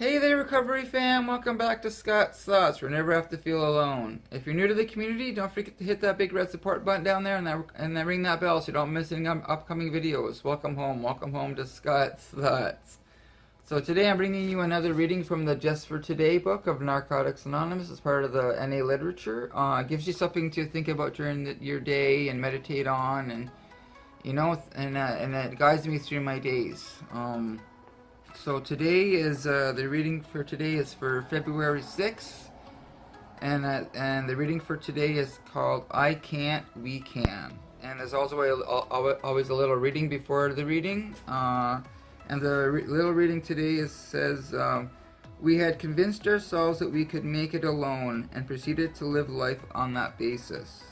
Hey there, Recovery fam! Welcome back to Scott's Thoughts, where you never have to feel alone. If you're new to the community, don't forget to hit that big red support button down there and then ring that bell so you don't miss any upcoming videos. Welcome home to Scott's Thoughts. So today I'm bringing you another reading from the Just for Today book of Narcotics Anonymous as part of the NA literature. It gives you something to think about during your day and meditate on, and and it guides me through my days. So today is the reading for today is for February 6th, and the reading for today is called "I Can't, We Can." And there's also always a little reading before the reading. And the little reading today says, "We had convinced ourselves that we could make it alone, and proceeded to live life on that basis.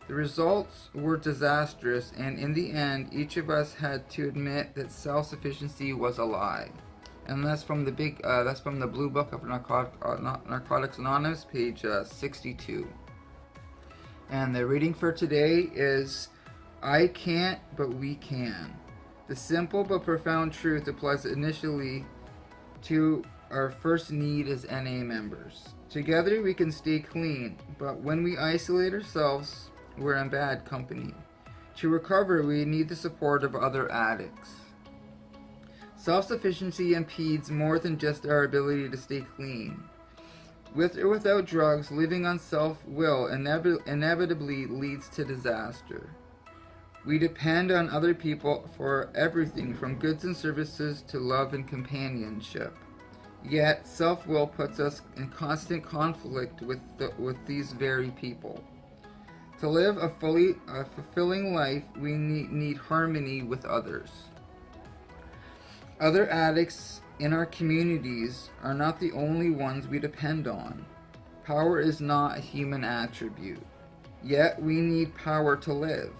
The results were disastrous, and in the end, each of us had to admit that self-sufficiency was a lie." And that's from the Blue Book of Narcotics Anonymous, page 62. And the reading for today is, "I can't, but we can." The simple but profound truth applies initially to our first need as NA members. Together we can stay clean, but when we isolate ourselves, we're in bad company. To recover, we need the support of other addicts. Self-sufficiency impedes more than just our ability to stay clean. With or without drugs, living on self-will inevitably leads to disaster. We depend on other people for everything from goods and services to love and companionship. Yet, self-will puts us in constant conflict with these very people. To live a fulfilling life, we need harmony with others. Other addicts in our communities are not the only ones we depend on. Power is not a human attribute. Yet we need power to live.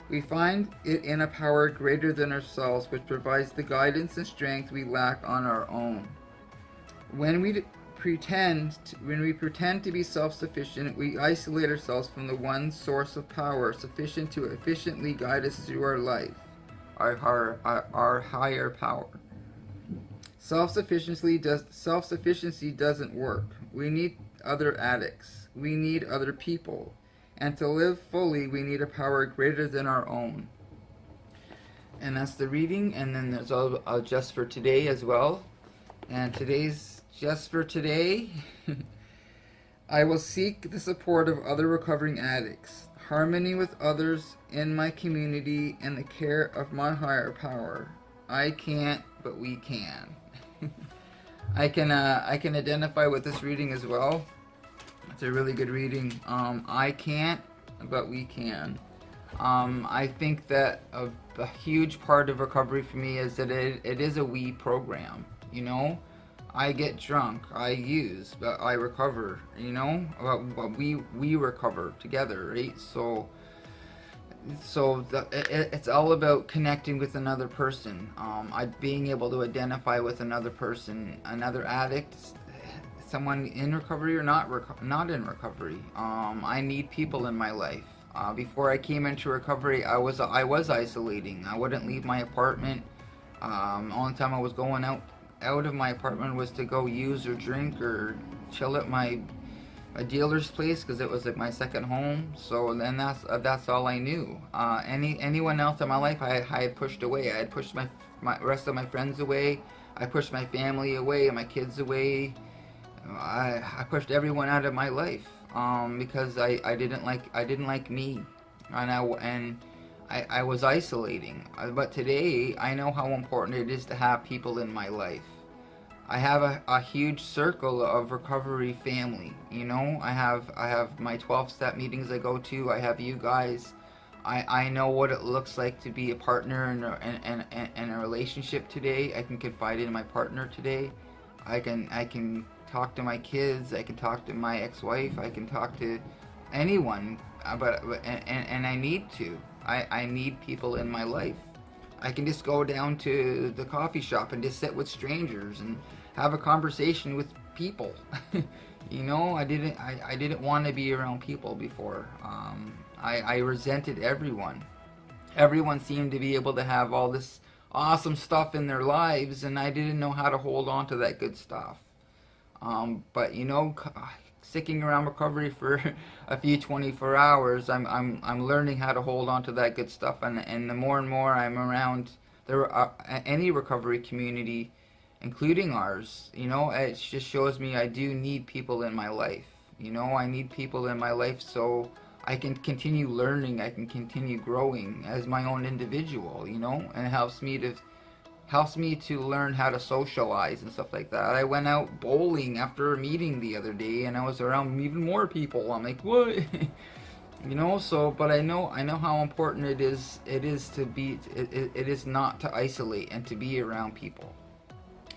We find it in a power greater than ourselves, which provides the guidance and strength we lack on our own. When we pretend to be self-sufficient, we isolate ourselves from the one source of power sufficient to efficiently guide us through our life, our higher power. Self-sufficiency doesn't work. We need other addicts. We need other people. And to live fully, we need a power greater than our own. And that's the reading. And then there's all just for today as well. And today's just for today. "I will seek the support of other recovering addicts, harmony with others in my community, and the care of my higher power. I can't, but we can." I can identify with this reading as well. It's a really good reading. I can't, but we can. I think that a huge part of recovery for me is that it is a we program. I get drunk, I use, but I recover. We recover together, right? It's all about connecting with another person. Being able to identify with another person, another addict, someone in recovery or not in recovery. I need people in my life. Before I came into recovery, I was isolating. I wouldn't leave my apartment. Only time I was going out of my apartment was to go use or drink or chill at my dealer's place, because it was like my second home. So then that's all I knew. Anyone else in my life I had pushed away. I had pushed my rest of my friends away. I pushed my family away, my kids away. I pushed everyone out of my life because I didn't like me, and I was isolating. But today I know how important it is to have people in my life. I have a huge circle of recovery family. I have my 12-step meetings I go to. I have you guys. I know what it looks like to be a partner in a relationship today. I can confide in my partner today. I can talk to my kids. I can talk to my ex-wife. I can talk to anyone. And I need to. I need people in my life. I can just go down to the coffee shop and just sit with strangers and have a conversation with people. I didn't want to be around people before. I resented everyone. Everyone seemed to be able to have all awesome stuff in their lives, and I didn't know how to hold on to that good stuff. But you know, sticking around recovery for a few 24 hours, I'm learning how to hold on to that good stuff, and the more and more I'm around any recovery community, including ours, you know, it just shows me I do need people in my life. You know, I need people in my life so I can continue learning, I can continue growing as my own individual, you know, and it helps me to learn how to socialize and stuff like that. I went out bowling after a meeting the other day, and I was around even more people. I'm like, what? You know, so, but I know how important it is to be, it is not to isolate and to be around people.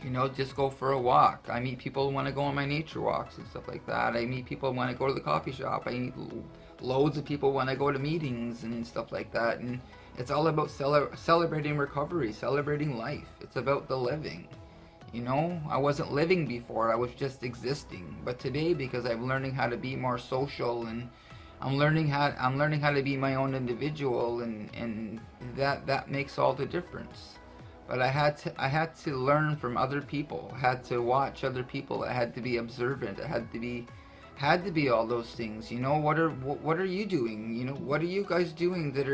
You know, just go for a walk. I meet people who want to go on my nature walks and stuff like that. I meet people who want to go to the coffee shop. I meet loads of people when I go to meetings and stuff like that. And it's all about celebrating recovery, celebrating life. It's about the living. You know, I wasn't living before. I was just existing. But today, because I'm learning how to be more social, and I'm learning how to be my own individual, and that makes all the difference. But I had to learn from other people. I had to watch other people. I had to be observant. I had to be all those things. You know, what are you doing? You know, what are you guys doing that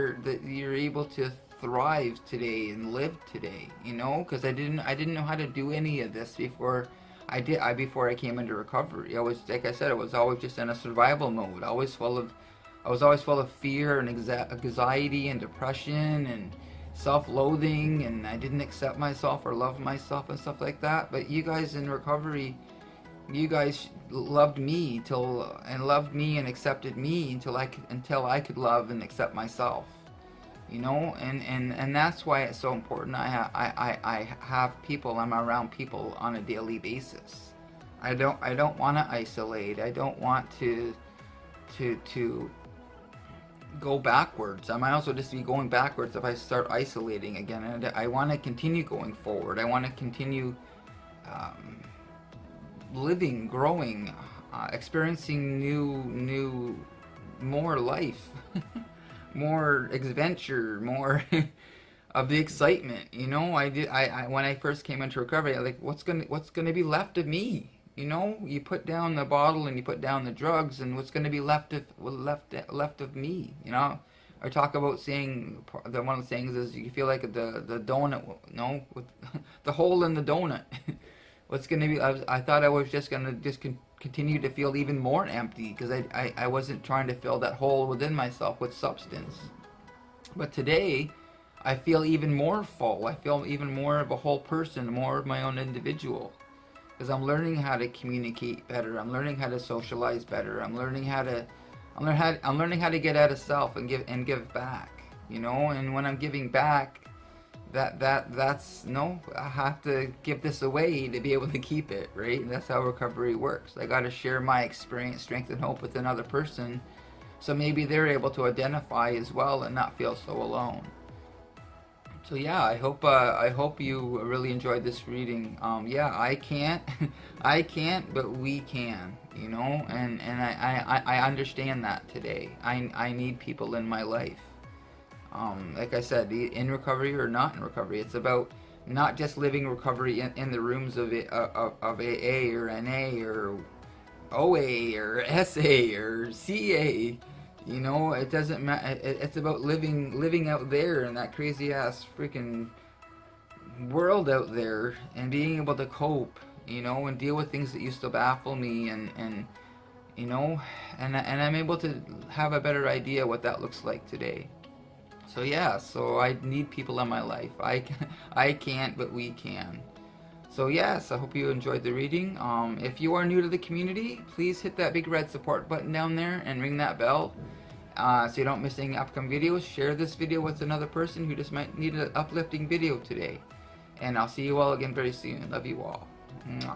you're able to thrive today and live today? You know, because I didn't know how to do any of this before before I came into recovery. I was, like I said, I was always just in a survival mode. I was always full of fear and anxiety and depression and self-loathing, and I didn't accept myself or love myself and stuff like that. But you guys in recovery, you guys loved me and accepted me until I could love and accept myself. You know, and that's why it's so important. I have people. I'm around people on a daily basis. I don't want to isolate. I don't want to go backwards. I might also just be going backwards if I start isolating again. And I want to continue going forward. I want to continue living, growing, experiencing more life, more adventure, more of the excitement. You know, I when I first came into recovery, I was like, what's gonna be left of me? You know, you put down the bottle and you put down the drugs, and what's going to be left of me? You know, or talk about saying one of the sayings is you feel like the donut, no, with the hole in the donut. What's going to be? I thought I was just going to continue to feel even more empty because I wasn't trying to fill that hole within myself with substance. But today, I feel even more full. I feel even more of a whole person, more of my own individual. Because I'm learning how to communicate better. I'm learning how to socialize better. I'm learning how to get out of self and give back. You know, and when I'm giving back, that's I have to give this away to be able to keep it, right? And that's how recovery works. I got to share my experience, strength, and hope with another person, so maybe they're able to identify as well and not feel so alone. So yeah, I hope you really enjoyed this reading. Yeah, I can't, but we can, you know, and I understand that today. I need people in my life. Like I said, in recovery or not in recovery, it's about not just living recovery in the rooms of AA or NA or OA or SA or CA. You know, it doesn't matter. It's about living out there in that crazy ass freaking world out there and being able to cope, you know, and deal with things that used to baffle me, and you know, and I'm able to have a better idea what that looks like today. So yeah, so I need people in my life. I can't, but we can. So yes, I hope you enjoyed the reading. If you are new to the community, please hit that big red support button down there and ring that bell so you don't miss any upcoming videos. Share this video with another person who just might need an uplifting video today. And I'll see you all again very soon. Love you all. Mwah.